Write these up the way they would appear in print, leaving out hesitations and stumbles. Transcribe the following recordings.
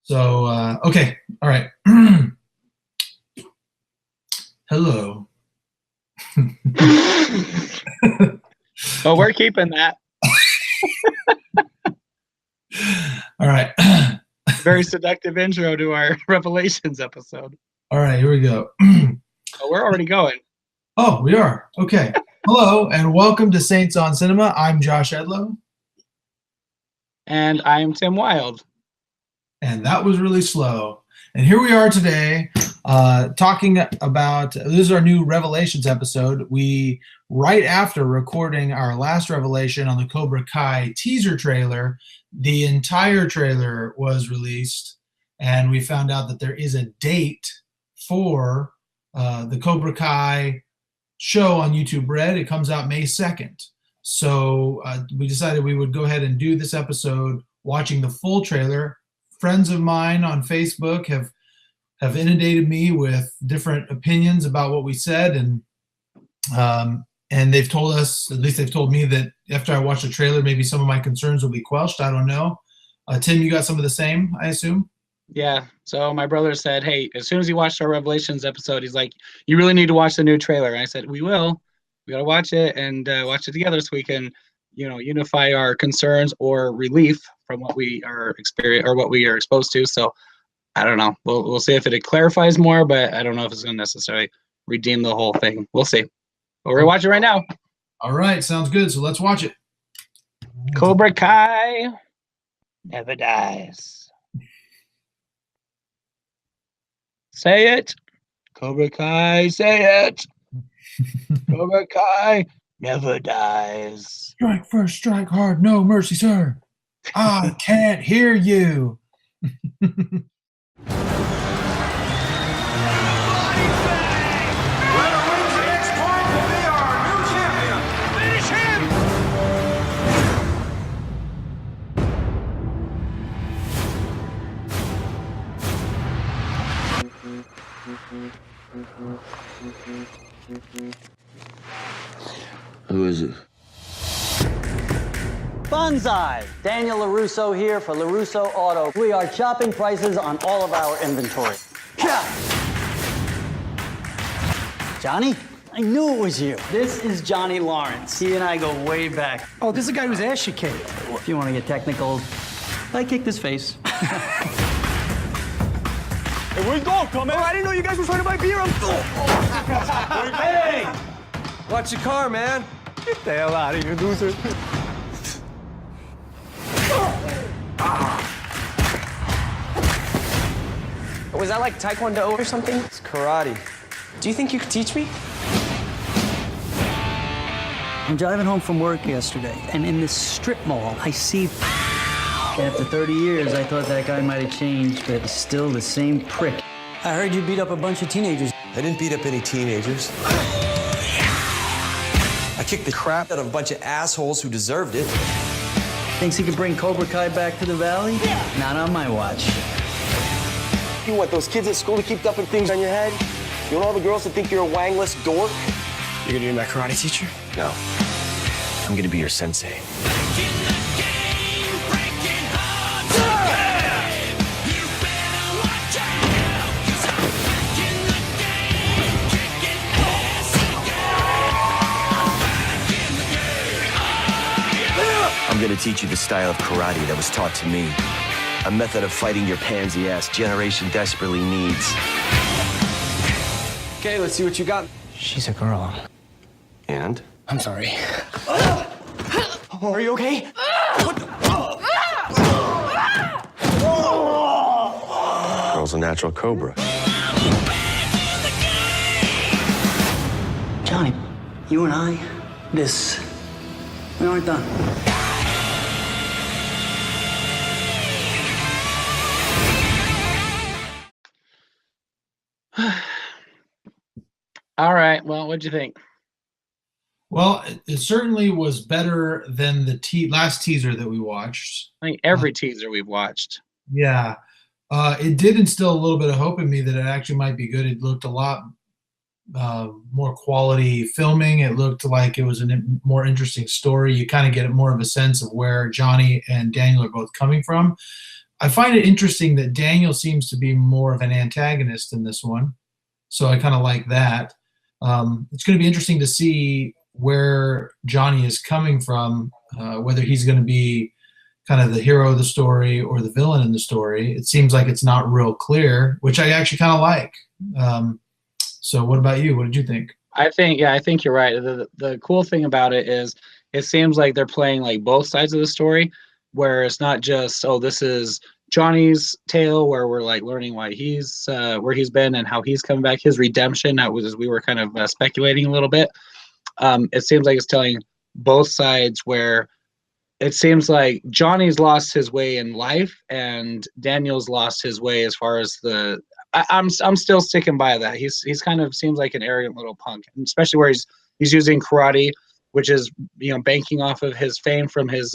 So, okay. All right. Hello. Well, we're keeping that. All right. Very seductive intro to our Revelations episode. All right, here we go. Oh, we're already going. Oh, we are. Okay. Hello, and welcome to Saints on Cinema. I'm Josh Edlow. And I'm Tim Wild. And that was really slow. And here we are today talking about, this is our new Revelations episode. Right after recording our last Revelation on the Cobra Kai teaser trailer, the entire trailer was released, and we found out that there is a date for the Cobra Kai show on YouTube Red. It comes out May 2nd. So we decided we would go ahead and do this episode watching the full trailer. Friends of mine on Facebook have inundated me with different opinions about what we said, and they've told us, at least they've told me, that after I watch the trailer, maybe some of my concerns will be quelched. I don't know. Tim, you got some of the same, I assume? Yeah. So my brother said, hey, as soon as he watched our Revelations episode, he's like, you really need to watch the new trailer. And I said, we will. We got to watch it and watch it together so we can, unify our concerns or relief from what we are experiencing or what we are exposed to. So I don't know. We'll see if it clarifies more, but I don't know if it's going to necessarily redeem the whole thing. We'll see. But we're going to watch it right now. All right. Sounds good. So let's watch it. Cobra Kai never dies. Say it. Cobra Kai, say it. Cobra Kai never dies. Strike first, strike hard, no mercy, sir. I can't hear you. Who is it? Banzai! Daniel LaRusso here for LaRusso Auto. We are chopping prices on all of our inventory. Johnny? I knew it was you. This is Johnny Lawrence. He and I go way back. Oh, this is the guy whose ass you kicked. If you want to get technical, I kicked his face. Hey, where you going, Coleman? Oh, I didn't know you guys were trying to buy beer. Hey! Watch your car, man. Get the hell out of here, loser. Was that like Taekwondo or something? It's karate. Do you think you could teach me? I'm driving home from work yesterday, and in this strip mall, I see... After 30 years, I thought that guy might have changed, but he's still the same prick. I heard you beat up a bunch of teenagers. I didn't beat up any teenagers. I kicked the crap out of a bunch of assholes who deserved it. Thinks he could bring Cobra Kai back to the Valley? Not on my watch. You want those kids at school to keep dumping things on your head? You want all the girls to think you're a wangless dork? You're gonna be my karate teacher? No. I'm gonna be your sensei. I'm gonna teach you the style of karate that was taught to me. A method of fighting your pansy-ass generation desperately needs. Okay, let's see what you got. She's a girl. And? I'm sorry. Are you okay? Girl's a natural cobra. Johnny, you and I, we aren't done. All right. Well, what'd you think? Well, it certainly was better than the last teaser that we watched. I think every teaser we've watched. Yeah. It did instill a little bit of hope in me that it actually might be good. It looked a lot more quality filming. It looked like it was a more interesting story. You kind of get more of a sense of where Johnny and Daniel are both coming from. I find it interesting that Daniel seems to be more of an antagonist in this one. So I kind of like that. It's going to be interesting to see where Johnny is coming from, whether he's going to be kind of the hero of the story or the villain in the story. It seems like it's not real clear, which I actually kind of like. So what about you? What did you think? I think you're right. The cool thing about it is it seems like they're playing like both sides of the story, where it's not just, oh, this is Johnny's tale where we're like learning why he's where he's been and how he's coming back, his redemption. That was, as we were kind of speculating a little bit. It seems like it's telling both sides, where it seems like Johnny's lost his way in life and Daniel's lost his way as far as the. I'm still sticking by that. He's kind of seems like an arrogant little punk, especially where he's using karate, which is, you know, banking off of his fame from his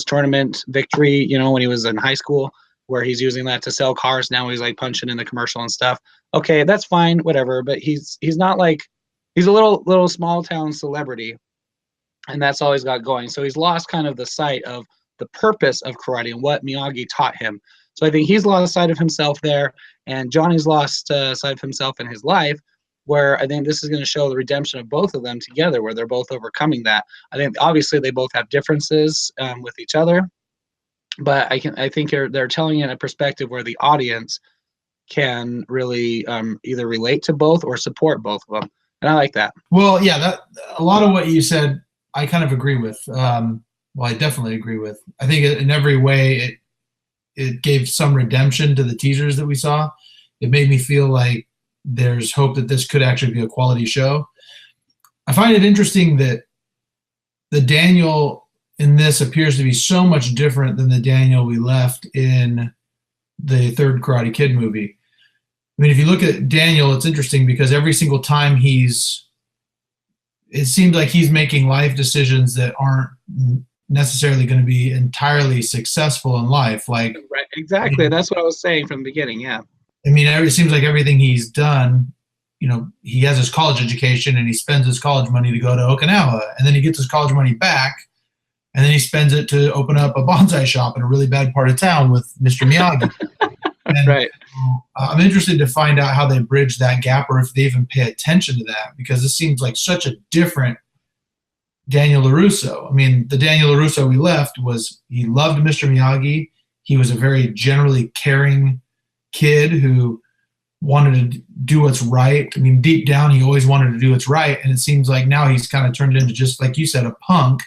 tournament victory, you know, when he was in high school, where he's using that to sell cars. Now he's like punching in the commercial and stuff. Okay, that's fine, whatever. But he's not like, he's a little small town celebrity, and that's all he's got going. So he's lost kind of the sight of the purpose of karate and what Miyagi taught him. So I think he's lost sight of himself there, and Johnny's lost sight of himself in his life, where I think this is going to show the redemption of both of them together, where they're both overcoming that. I think obviously they both have differences with each other, but I think they're telling it in a perspective where the audience can really either relate to both or support both of them, and I like that. Well, yeah, that a lot of what you said, I kind of agree with. Well, I definitely agree with. I think in every way it gave some redemption to the teasers that we saw. It made me feel like there's hope that this could actually be a quality show. I find it interesting that the Daniel in this appears to be so much different than the Daniel we left in the third Karate Kid movie. I mean, if you look at Daniel, it's interesting because every single time it seems like he's making life decisions that aren't necessarily going to be entirely successful in life. Like, right, exactly. That's what I was saying from the beginning. Yeah. I mean, it seems like everything he's done, you know, he has his college education and he spends his college money to go to Okinawa, and then he gets his college money back, and then he spends it to open up a bonsai shop in a really bad part of town with Mr. Miyagi. And, right. I'm interested to find out how they bridge that gap, or if they even pay attention to that, because this seems like such a different Daniel LaRusso. I mean, the Daniel LaRusso we left he loved Mr. Miyagi. He was a very generally caring kid who wanted to do what's right. I mean, deep down, he always wanted to do what's right. And it seems like now he's kind of turned into, just like you said, a punk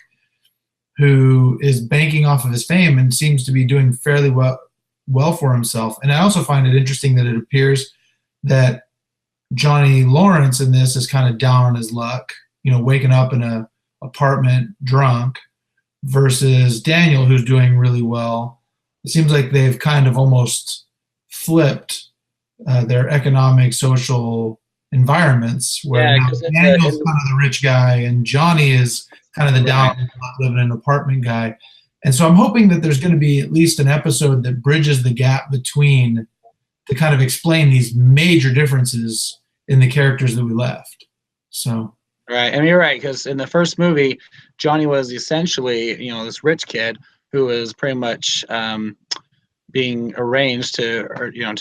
who is banking off of his fame and seems to be doing fairly well for himself. And I also find it interesting that it appears that Johnny Lawrence in this is kind of down on his luck, you know, waking up in a apartment drunk, versus Daniel, who's doing really well. It seems like they've kind of almost flipped their economic, social environments, where now Daniel's kind of the rich guy and Johnny is kind of the down living in an apartment guy. And so I'm hoping that there's going to be at least an episode that bridges the gap between, to kind of explain these major differences in the characters that we left. So. Right. I mean, you're right, because in the first movie, Johnny was essentially, you know, this rich kid who was pretty much being arranged to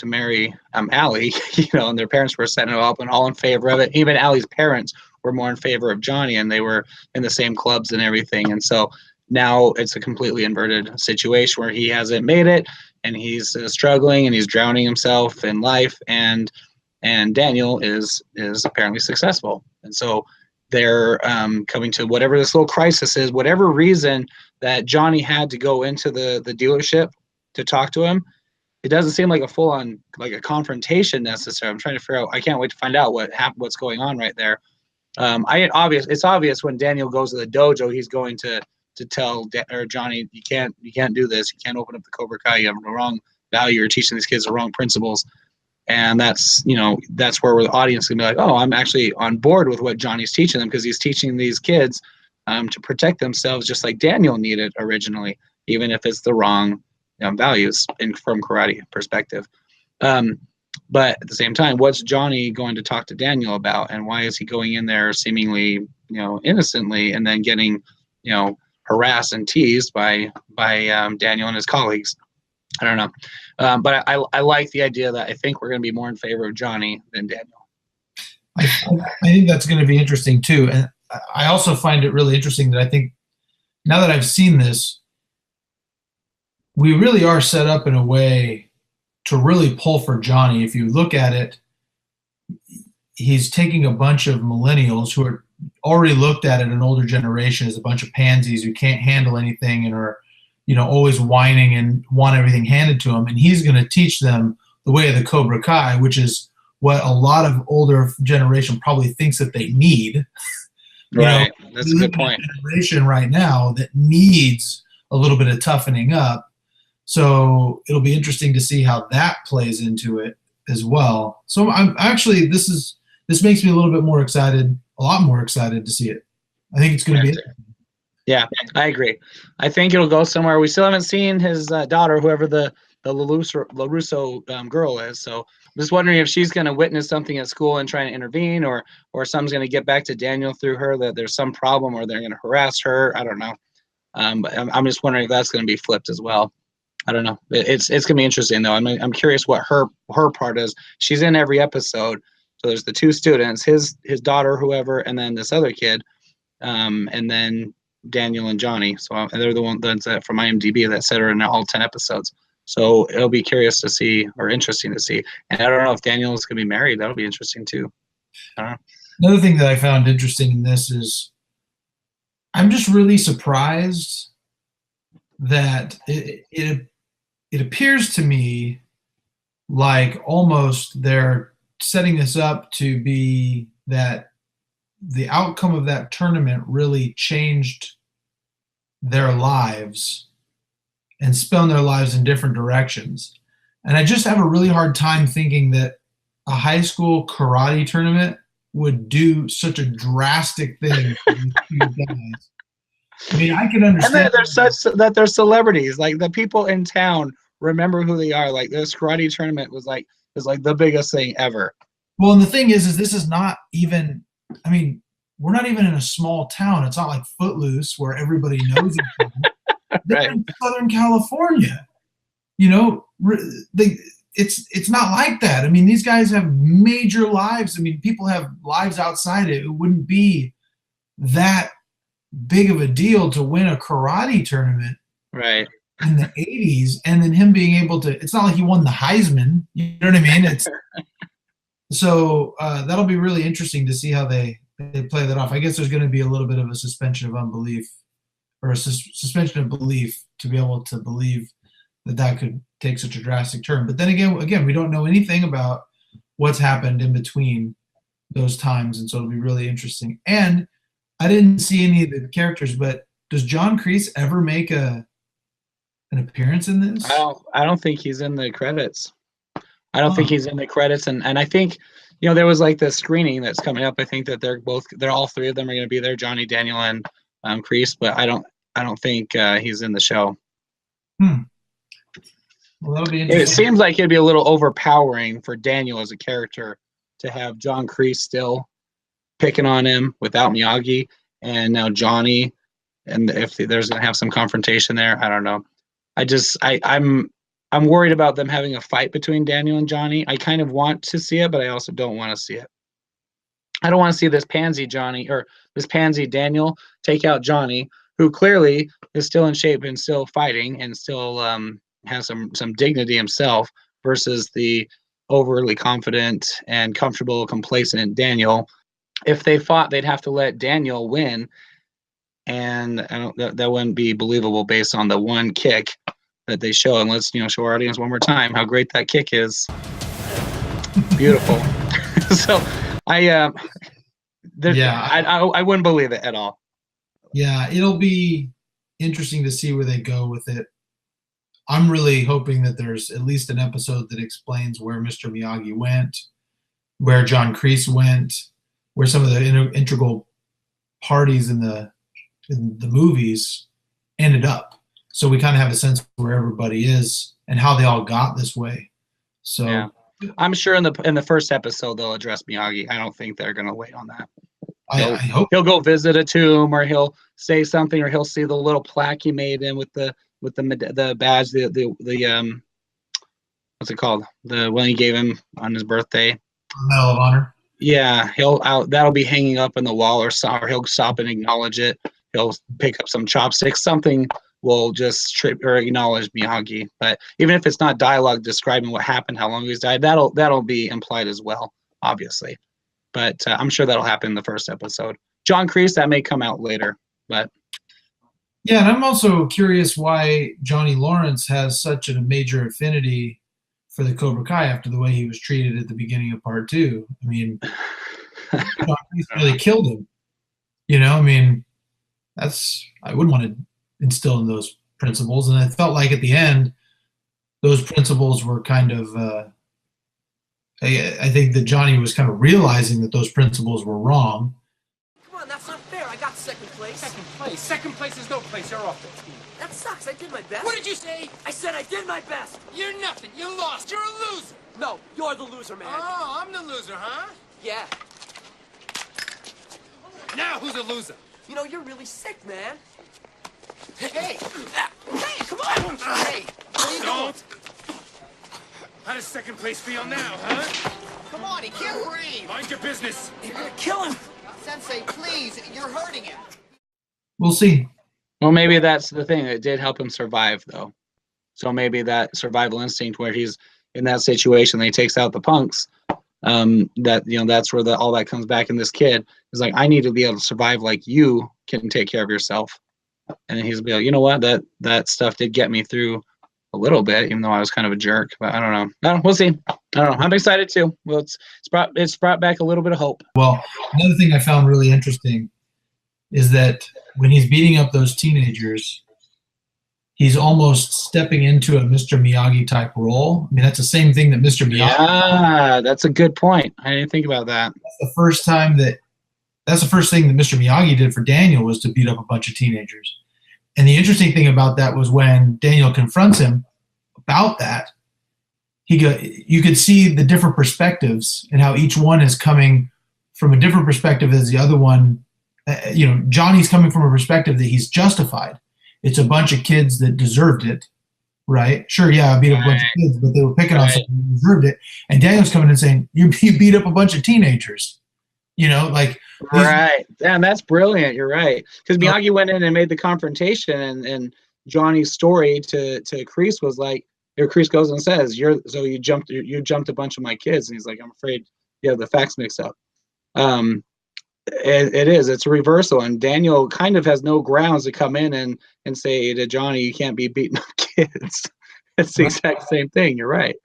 marry Allie, you know, and their parents were setting it up and all in favor of it. Even Allie's parents were more in favor of Johnny, and they were in the same clubs and everything. And so now it's a completely inverted situation where he hasn't made it, and he's struggling, and he's drowning himself in life, and Daniel is apparently successful. And so they're coming to whatever this little crisis is, whatever reason that Johnny had to go into the dealership to talk to him. It doesn't seem like a full-on, like a confrontation necessarily. I'm trying to figure out. I can't wait to find out what's going on right there. It's obvious when Daniel goes to the dojo, he's going to tell Johnny, you can't do this. You can't open up the Cobra Kai. You have the wrong value. You're teaching these kids the wrong principles. And that's where the audience can be like, oh, I'm actually on board with what Johnny's teaching them, because he's teaching these kids to protect themselves, just like Daniel needed originally, even if it's the wrong values from karate perspective. But at the same time, what's Johnny going to talk to Daniel about, and why is he going in there seemingly, innocently, and then getting, harassed and teased by Daniel and his colleagues? I don't know. But I like the idea that I think we're going to be more in favor of Johnny than Daniel. I think that's going to be interesting too. And I also find it really interesting that I think now that I've seen this, we really are set up in a way to really pull for Johnny. If you look at it, he's taking a bunch of millennials who are already looked at in an older generation as a bunch of pansies who can't handle anything and are, always whining and want everything handed to them. And he's going to teach them the way of the Cobra Kai, which is what a lot of older generation probably thinks that they need. Right. That's a good point. Generation right now that needs a little bit of toughening up. So it'll be interesting to see how that plays into it as well. So I'm actually, this makes me a little bit more excited, a lot more excited to see it. I think it's going to be. Yeah, I agree. I think it'll go somewhere. We still haven't seen his daughter, whoever the LaRusso girl is. So I'm just wondering if she's going to witness something at school and trying to intervene, or something's going to get back to Daniel through her, that there's some problem, or they're going to harass her. I don't know. But I'm just wondering if that's going to be flipped as well. I don't know. It's going to be interesting though. I'm curious what her part is. She's in every episode. So there's the two students, his daughter, whoever, and then this other kid, and then Daniel and Johnny. So they're the ones that from IMDb that said are in all 10 episodes. So it'll be curious to see, or interesting to see. And I don't know if Daniel is going to be married. That'll be interesting too. I don't know. Another thing that I found interesting in this is I'm just really surprised that it appears to me like almost they're setting this up to be that the outcome of that tournament really changed their lives and spun their lives in different directions. And I just have a really hard time thinking that a high school karate tournament would do such a drastic thing for these two guys. I mean, I can understand. And they're celebrities. Like the people in town remember who they are. Like this karate tournament was like the biggest thing ever. Well, and the thing is this is not even. I mean, we're not even in a small town. It's not like Footloose where everybody knows each other. They're Right. in Southern California. It's not like that. I mean, these guys have major lives. I mean, people have lives outside it. It wouldn't be that big of a deal to win a karate tournament Right. in the 80s, and then him being able to, it's not like he won the Heisman, you know what I mean? It's so that'll be really interesting to see how they play that off. I guess there's going to be a little bit of a suspension of unbelief, or a suspension of belief, to be able to believe that could take such a drastic turn. But then again, we don't know anything about what's happened in between those times, and so it'll be really interesting. And I didn't see any of the characters, but does John Kreese ever make an appearance in this? I don't think he's in the credits. I don't think he's in the credits, and I think there was like the screening that's coming up. I think that they're all three of them are going to be there, Johnny, Daniel, and Kreese, but I don't think he's in the show. Well, that'll be interesting. It seems like it'd be a little overpowering for Daniel as a character to have John Kreese still picking on him without Miyagi, and now Johnny, and if there's going to have some confrontation there, I don't know. I'm worried about them having a fight between Daniel and Johnny. I kind of want to see it, but I also don't want to see it. I don't want to see this pansy Johnny or this pansy Daniel take out Johnny, who clearly is still in shape and still fighting and still has some dignity himself, versus the overly confident and comfortable, complacent Daniel. If they fought, they'd have to let Daniel win, and that wouldn't be believable based on the one kick that they show. And let's show our audience one more time how great that kick is. Beautiful. So I wouldn't believe it at all. Yeah, it'll be interesting to see where they go with it. I'm really hoping that there's at least an episode that explains where Mr. Miyagi went, where John Kreese went, where some of the integral parties in the movies ended up. So we kind of have a sense of where everybody is and how they all got this way. So yeah. I'm sure in the first episode they'll address Miyagi. I don't think they're going to wait on that. I hope he'll go visit a tomb, or he'll say something, or he'll see the little plaque he made in with the with the badge, the what's it called? The one he gave him on his birthday. Medal of Honor. Yeah, that'll be hanging up in the wall, or he'll stop and acknowledge it. He'll pick up some chopsticks. Something will just or acknowledge Miyagi. But even if it's not dialogue describing what happened, how long he's died, that'll be implied as well, obviously. But I'm sure that'll happen in the first episode. John Kreese, that may come out later, but. Yeah, and I'm also curious why Johnny Lawrence has such a major affinity for the Cobra Kai after the way he was treated at the beginning of part 2. I mean, John Kreese really killed him. You know, I mean, I wouldn't want to instill in those principles. And I felt like at the end, those principles were kind of, I think that Johnny was kind of realizing that those principles were wrong. Come on, that's not fair. I got second place. Second place? Second place is no place. You're off the team. That sucks. I did my best. What did you say? I said I did my best. You're nothing. You lost. You're a loser. No, you're the loser, man. Oh, I'm the loser, huh? Yeah. Now who's a loser? You know, you're really sick, man. Hey! Hey, come on! Hey, what are you doing? How does second place feel now, huh? Come on, he can't breathe. Mind your business. You're gonna kill him. Sensei, please, you're hurting him. We'll see. Well, maybe that's the thing. It did help him survive, though. So maybe that survival instinct where he's in that situation, he takes out the punks. That's where all that comes back in this kid. Is like, I need to be able to survive like you can take care of yourself. And then he's be like, you know what? That stuff did get me through a little bit, even though I was kind of a jerk. But I don't know. No, we'll see. I don't know. I'm excited too. Well, it's brought back a little bit of hope. Well, another thing I found really interesting is that when he's beating up those teenagers, he's almost stepping into a Mr. Miyagi type role. I mean, that's the same thing that Mr. Miyagi. Yeah, that's a good point. I didn't think about that. That's the first thing that Mr. Miyagi did for Daniel, was to beat up a bunch of teenagers. And the interesting thing about that was when Daniel confronts him about that, you could see the different perspectives and how each one is coming from a different perspective as the other one. Johnny's coming from a perspective that he's justified. It's a bunch of kids that deserved it, right? Sure, yeah, I beat up a bunch of kids, but they were picking on someone who deserved it. And Daniel's coming in saying, you beat up a bunch of teenagers. Right. Damn, that's brilliant. You're right. Because Miyagi went in and made the confrontation, and Johnny's story to Kreese was like, Kreese goes and says, you jumped a bunch of my kids. And he's like, I'm afraid you have the facts mixed up. It's a reversal, and Daniel kind of has no grounds to come in and say to Johnny, you can't be beating up kids. It's the exact same thing. You're right.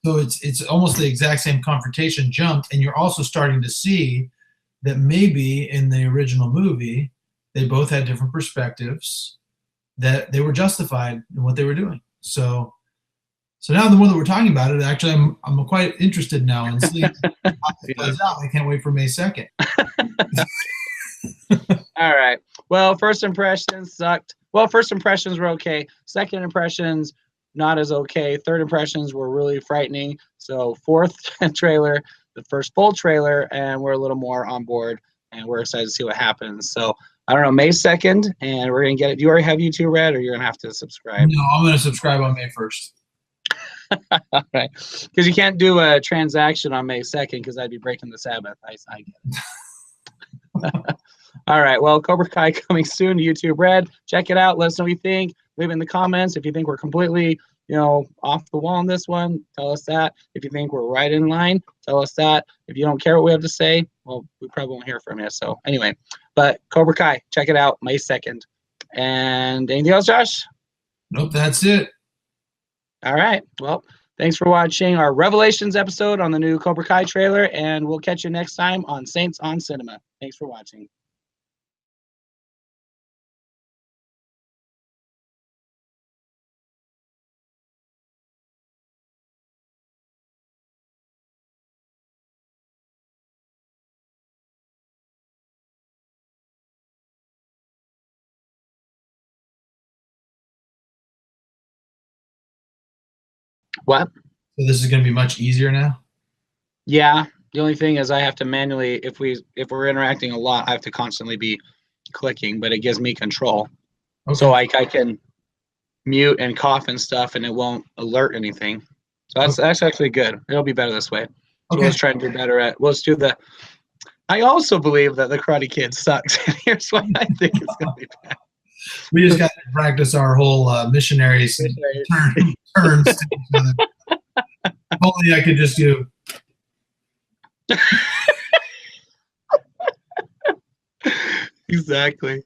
So it's almost the exact same confrontation jumped, and you're also starting to see that maybe in the original movie they both had different perspectives, that they were justified in what they were doing. So now the more that we're talking about it, actually I'm quite interested now in seeing how it plays out. I can't wait for May 2nd. All right. Well, first impressions sucked. Well, first impressions were okay. Second impressions, not as okay. Third impressions were really frightening. So fourth trailer, the first full trailer, and we're a little more on board, and we're excited to see what happens. So I don't know, May 2nd, and we're going to get it. Do you already have YouTube Red, or you're going to have to subscribe? No, I'm going to subscribe on May 1st. All right. Because you can't do a transaction on May 2nd because I'd be breaking the Sabbath. I get it. All right. Well, Cobra Kai coming soon to YouTube Red. Check it out. Let us know what you think. Leave it in the comments. If you think we're completely, off the wall on this one, tell us that. If you think we're right in line, tell us that. If you don't care what we have to say, well, we probably won't hear from you. So anyway, but Cobra Kai, check it out, May 2nd. And anything else, Josh? Nope, that's it. All right. Well, thanks for watching our Revelations episode on the new Cobra Kai trailer, and we'll catch you next time on Saints on Cinema. Thanks for watching. What? So this is going to be much easier now? Yeah. The only thing is I have to manually, if we're interacting a lot, I have to constantly be clicking, but it gives me control. Okay. So I can mute and cough and stuff, and it won't alert anything. So that's actually good. It'll be better this way. So Okay. let's try to do better at. Let's do the. I also believe that the Karate Kid sucks. Here's why I think it's gonna be bad. We just got to practice our whole missionaries turns to each other. If only I could just do. Exactly.